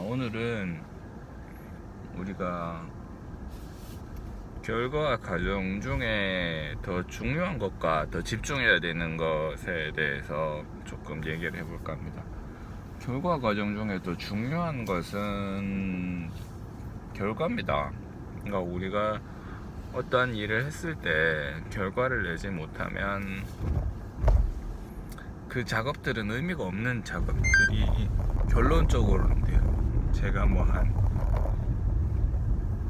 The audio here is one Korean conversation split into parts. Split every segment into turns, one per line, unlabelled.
오늘은 우리가 결과 과정 중에 더 중요한 것과 더 집중해야 되는 것에 대해서 조금 얘기를 해볼까 합니다. 결과 과정 중에 더 중요한 것은 결과입니다. 그러니까 우리가 어떠한 일을 했을 때 결과를 내지 못하면 그 작업들은 의미가 없는 작업들이 결론적으로는 돼요. 제가 뭐 한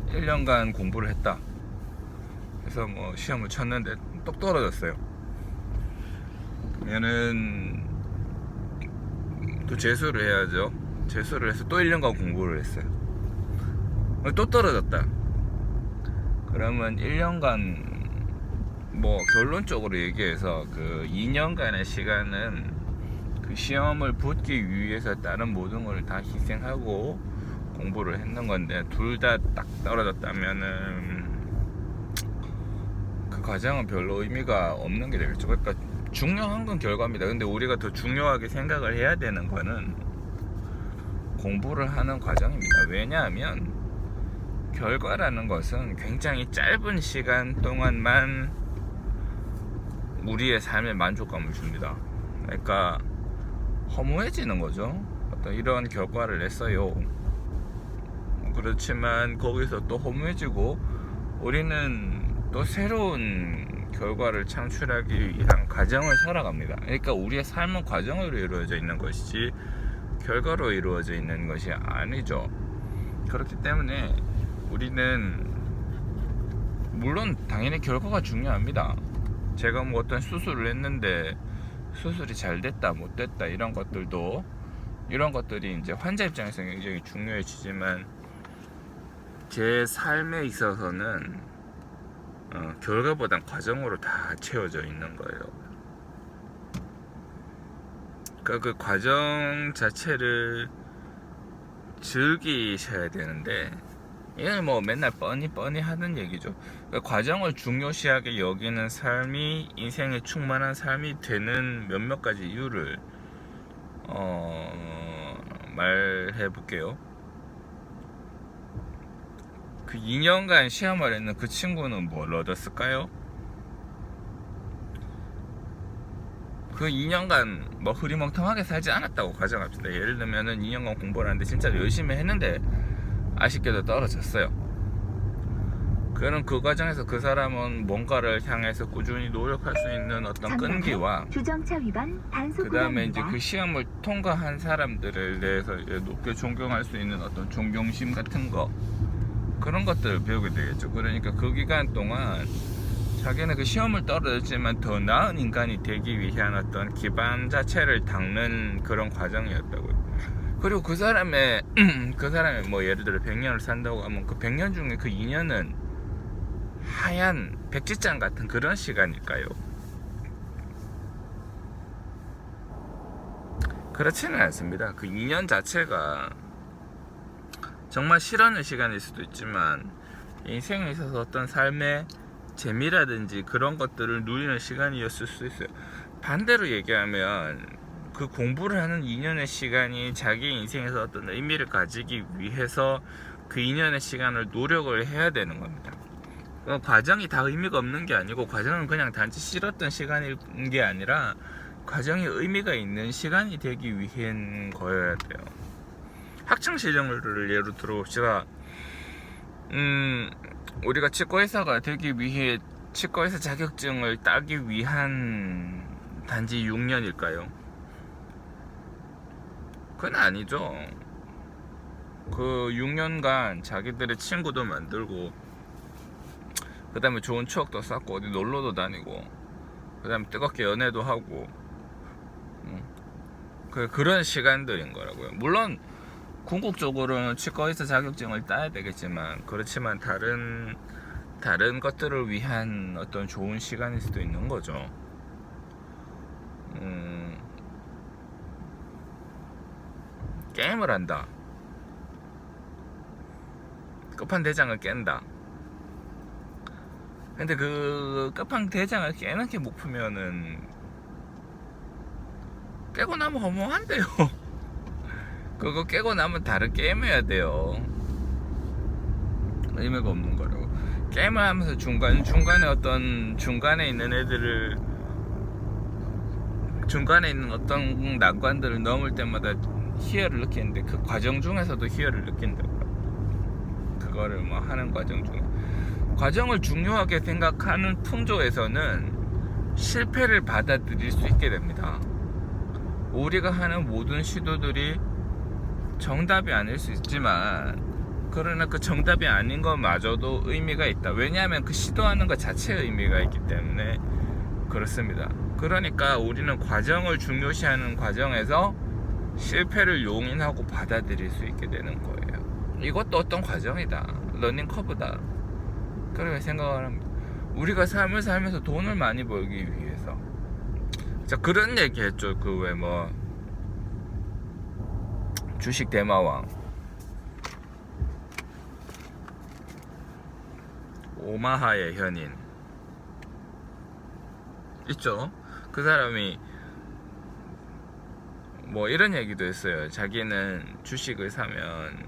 1년간 공부를 했다. 그래서 뭐 시험을 쳤는데 똑 떨어졌어요. 그러면은 또 재수를 해야죠. 재수를 해서 또 1년간 공부를 했어요. 또 떨어졌다. 그러면 1년간 뭐 결론적으로 얘기해서 그 2년간의 시간은 그 시험을 붙기 위해서 다른 모든 걸 다 희생하고 공부를 했는 건데 둘 다 딱 떨어졌다면은 그 과정은 별로 의미가 없는 게 되겠죠. 그러니까 중요한 건 결과입니다. 근데 우리가 더 중요하게 생각을 해야 되는 거는 공부를 하는 과정입니다. 왜냐하면 결과라는 것은 굉장히 짧은 시간 동안만 우리의 삶에 만족감을 줍니다. 그러니까 허무해지는 거죠. 어떤 이런 결과를 냈어요. 그렇지만 거기서 또 허무해지고 우리는 또 새로운 결과를 창출하기 위한 과정을 살아갑니다. 그러니까 우리의 삶은 과정으로 이루어져 있는 것이지 결과로 이루어져 있는 것이 아니죠. 그렇기 때문에 우리는 물론 당연히 결과가 중요합니다. 제가 뭐 어떤 수술을 했는데 수술이 잘 됐다 못 됐다 이런 것들이 이제 환자 입장에서 굉장히 중요해지지만 제 삶에 있어서는 결과보단 과정으로 다 채워져 있는 거예요. 그러니까 그 과정 자체를 즐기셔야 되는데 이건 뭐 맨날 뻔히 하는 얘기죠. 그러니까 과정을 중요시하게 여기는 삶이 인생에 충만한 삶이 되는 몇몇 가지 이유를 말해 볼게요. 그 2년간 시험을 했는 그 친구는 뭘 얻었을까요? 그 2년간 뭐 흐리멍텅하게 살지 않았다고 가정합시다. 예를 들면은 2년간 공부를 하는데 진짜 열심히 했는데 아쉽게도 떨어졌어요. 그럼 그 과정에서 그 사람은 뭔가를 향해서 꾸준히 노력할 수 있는 어떤 끈기와 그 다음에 이제 그 시험을 통과한 사람들에 대해서 높게 존경할 수 있는 어떤 존경심 같은 거 그런 것들을 배우게 되겠죠. 그러니까 그 기간 동안 자기는 그 시험을 떨어졌지만 더 나은 인간이 되기 위한 어떤 기반 자체를 닦는 그런 과정이었다고요. 그리고 그 사람의 뭐 예를 들어 100년을 산다고 하면 그 100년 중에 그 2년은 하얀 백지장 같은 그런 시간일까요? 그렇지는 않습니다. 그 2년 자체가 정말 싫어하는 시간일 수도 있지만 인생에 있어서 어떤 삶의 재미라든지 그런 것들을 누리는 시간이었을 수 있어요. 반대로 얘기하면 그 공부를 하는 2년의 시간이 자기 인생에서 어떤 의미를 가지기 위해서 그 2년의 시간을 노력을 해야 되는 겁니다. 과정이 다 의미가 없는 게 아니고 과정은 그냥 단지 싫었던 시간인 게 아니라 과정이 의미가 있는 시간이 되기 위한 거여야 돼요. 학창시절을 예로 들어봅시다. 우리가 치과의사가 되기 위해 치과의사 자격증을 따기 위한 단지 6년일까요? 그건 아니죠. 그 6년간 자기들의 친구도 만들고 그 다음에 좋은 추억도 쌓고 어디 놀러도 다니고 그 다음에 뜨겁게 연애도 하고 그런 시간들인 거라고요. 물론 궁극적으로는 치과의사 자격증을 따야 되겠지만 그렇지만 다른 것들을 위한 어떤 좋은 시간일 수도 있는 거죠. 게임을 한다. 끝판대장을 깬다. 근데 그 끝판대장을 깨는 게 목표면은 깨고 나면 허무한데요. 그거 깨고 나면 다른 게임 해야 돼요. 의미가 없는 거라고. 게임을 하면서 중간에 어떤 중간에 있는 애들을, 중간에 있는 어떤 난관들을 넘을 때마다 희열을 느끼는데, 그 과정 중에서도 희열을 느낀다고. 그거를 뭐 하는 과정 중에, 과정을 중요하게 생각하는 풍조에서는 실패를 받아들일 수 있게 됩니다. 우리가 하는 모든 시도들이 정답이 아닐 수 있지만, 그러나 그 정답이 아닌 것마저도 의미가 있다. 왜냐하면 그 시도하는 것 자체에 의미가 있기 때문에 그렇습니다. 그러니까 우리는 과정을 중요시하는 과정에서 실패를 용인하고 받아들일 수 있게 되는 거예요. 이것도 어떤 과정이다. 러닝 커브다. 그렇게 생각을 합니다. 우리가 삶을 살면서 돈을 많이 벌기 위해서, 자, 그런 얘기 했죠. 그 왜 뭐 주식 대마왕 오마하의 현인 있죠. 그 사람이 뭐 이런 얘기도 했어요. 자기는 주식을 사면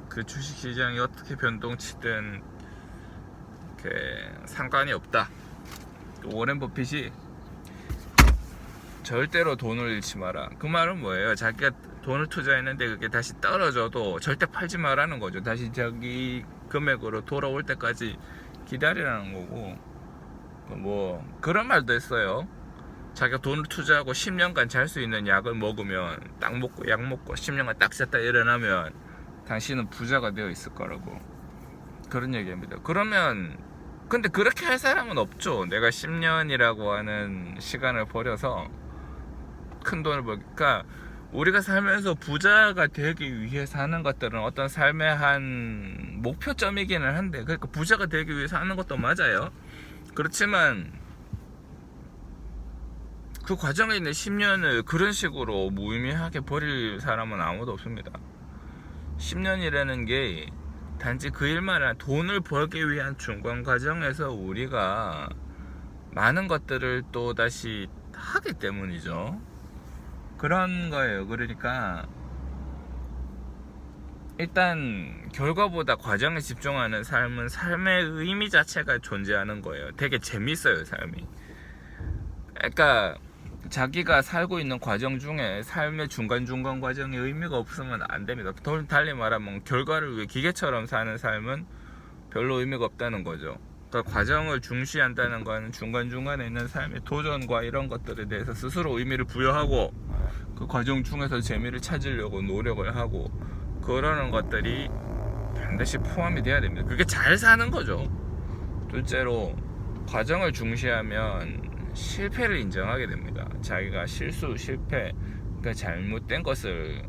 그 주식 시장이 어떻게 변동치든 상관이 없다. 워렌 버핏이 절대로 돈을 잃지 마라. 그 말은 뭐예요? 자기가 돈을 투자했는데 그게 다시 떨어져도 절대 팔지 마라는 거죠. 다시 자기 금액으로 돌아올 때까지 기다리라는 거고, 뭐 그런 말도 했어요. 자기가 돈을 투자하고 10년간 잘 수 있는 약을 먹으면, 딱 먹고 약 먹고 10년간 딱 잤다 일어나면 당신은 부자가 되어 있을 거라고, 그런 얘기합니다. 그러면 근데 그렇게 할 사람은 없죠. 내가 10년이라고 하는 시간을 버려서 큰 돈을 벌니까, 우리가 살면서 부자가 되기 위해서 하는 것들은 어떤 삶의 한 목표점이기는 한데, 그러니까 부자가 되기 위해서 하는 것도 맞아요. 그렇지만 그 과정에 있는 10년을 그런 식으로 무의미하게 버릴 사람은 아무도 없습니다. 10년이라는 게 단지 그 일만, 돈을 벌기 위한 중간 과정에서 우리가 많은 것들을 또 다시 하기 때문이죠. 그런 거예요. 그러니까 일단 결과보다 과정에 집중하는 삶은 삶의 의미 자체가 존재하는 거예요. 되게 재밌어요, 삶이. 그러니까 자기가 살고 있는 과정 중에 삶의 중간중간 과정에 의미가 없으면 안 됩니다. 달리 말하면 결과를 위해 기계처럼 사는 삶은 별로 의미가 없다는 거죠. 그러니까 과정을 중시한다는 거는 중간중간에 있는 삶의 도전과 이런 것들에 대해서 스스로 의미를 부여하고, 그 과정 중에서 재미를 찾으려고 노력을 하고, 그러는 것들이 반드시 포함이 돼야 됩니다. 그게 잘 사는 거죠. 둘째로, 과정을 중시하면 실패를 인정하게 됩니다. 자기가 실패, 그러니까 잘못된 것을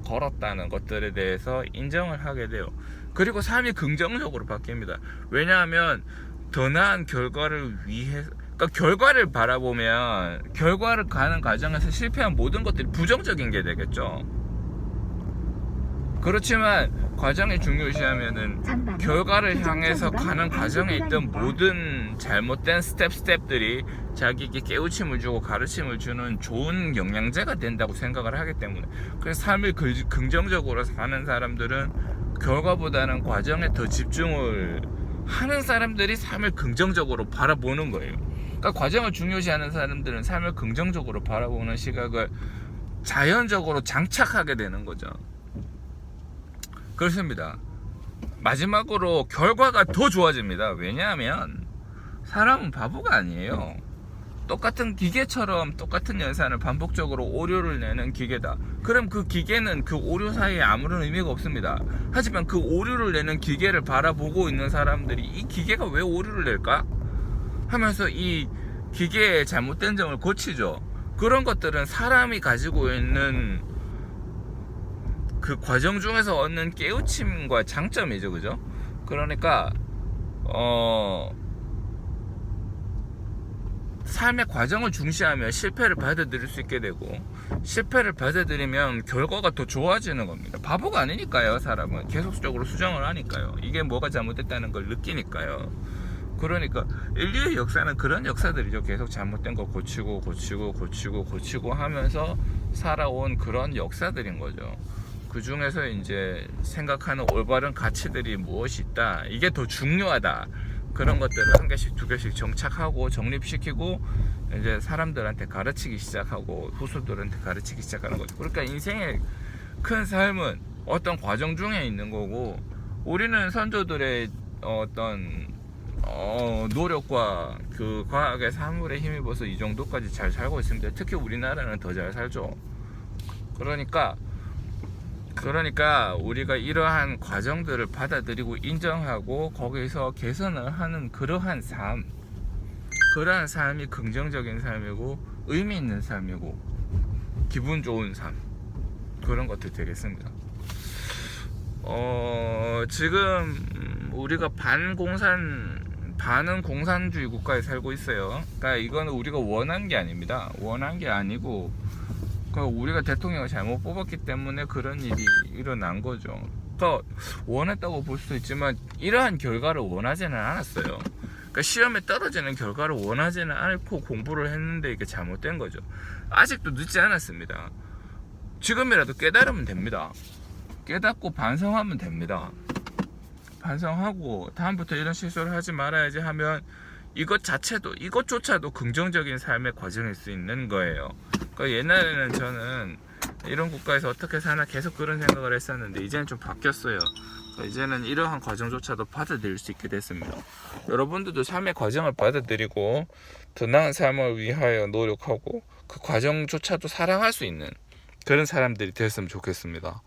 걸었다는 것들에 대해서 인정을 하게 돼요. 그리고 삶이 긍정적으로 바뀝니다. 왜냐하면 더 나은 결과를 위해서, 그러니까 결과를 바라보면 결과를 가는 과정에서 실패한 모든 것들이 부정적인 게 되겠죠. 그렇지만 과정을 중요시하면은 결과를 향해서 가는 과정에 있던 모든 잘못된 스텝들이 자기에게 깨우침을 주고 가르침을 주는 좋은 영양제가 된다고 생각을 하기 때문에, 그래서 삶을 긍정적으로 사는 사람들은 결과보다는 과정에 더 집중을 하는 사람들이 삶을 긍정적으로 바라보는 거예요. 그러니까 과정을 중요시하는 사람들은 삶을 긍정적으로 바라보는 시각을 자연적으로 장착하게 되는 거죠. 그렇습니다. 마지막으로 결과가 더 좋아집니다. 왜냐하면 사람은 바보가 아니에요. 똑같은 기계처럼 똑같은 연산을 반복적으로 오류를 내는 기계다. 그럼 그 기계는 그 오류 사이에 아무런 의미가 없습니다. 하지만 그 오류를 내는 기계를 바라보고 있는 사람들이 이 기계가 왜 오류를 낼까? 하면서 이 기계의 잘못된 점을 고치죠. 그런 것들은 사람이 가지고 있는 그 과정 중에서 얻는 깨우침과 장점이죠. 그죠? 그러니까 삶의 과정을 중시하면 실패를 받아들일 수 있게 되고, 실패를 받아들이면 결과가 더 좋아지는 겁니다. 바보가 아니니까요. 사람은 계속적으로 수정을 하니까요. 이게 뭐가 잘못됐다는 걸 느끼니까요. 그러니까 인류의 역사는 그런 역사들이죠. 계속 잘못된 거 고치고 하면서 살아온 그런 역사들인 거죠. 그 중에서 이제 생각하는 올바른 가치들이 무엇이 있다, 이게 더 중요하다, 그런 것들을 한 개씩 두 개씩 정착하고 정립시키고 이제 사람들한테 가르치기 시작하고 후손들한테 가르치기 시작하는 거죠. 그러니까 인생의 큰 삶은 어떤 과정 중에 있는 거고, 우리는 선조들의 어떤 노력과 그 과학의 사물에 힘입어서 이 정도까지 잘 살고 있습니다. 특히 우리나라는 더 잘 살죠. 그러니까 우리가 이러한 과정들을 받아들이고 인정하고 거기서 개선을 하는 그러한 삶이 긍정적인 삶이고 의미 있는 삶이고 기분 좋은 삶, 그런 것들 되겠습니다. 지금 우리가 반은 공산주의 국가에 살고 있어요. 그러니까 이거는 우리가 원한 게 아닙니다. 원한 게 아니고 우리가 대통령을 잘못 뽑았기 때문에 그런 일이 일어난 거죠. 그러니까 원했다고 볼 수도 있지만 이러한 결과를 원하지는 않았어요. 그러니까 시험에 떨어지는 결과를 원하지는 않고 공부를 했는데 이게 잘못된 거죠. 아직도 늦지 않았습니다. 지금이라도 깨달으면 됩니다. 깨닫고 반성하면 됩니다. 반성하고 다음부터 이런 실수를 하지 말아야지 하면 이것조차도 긍정적인 삶의 과정일 수 있는 거예요. 그러니까 옛날에는 저는 이런 국가에서 어떻게 사나 계속 그런 생각을 했었는데 이제는 좀 바뀌었어요. 그러니까 이제는 이러한 과정조차도 받아들일 수 있게 됐습니다. 여러분들도 삶의 과정을 받아들이고 더 나은 삶을 위하여 노력하고 그 과정조차도 사랑할 수 있는 그런 사람들이 되었으면 좋겠습니다.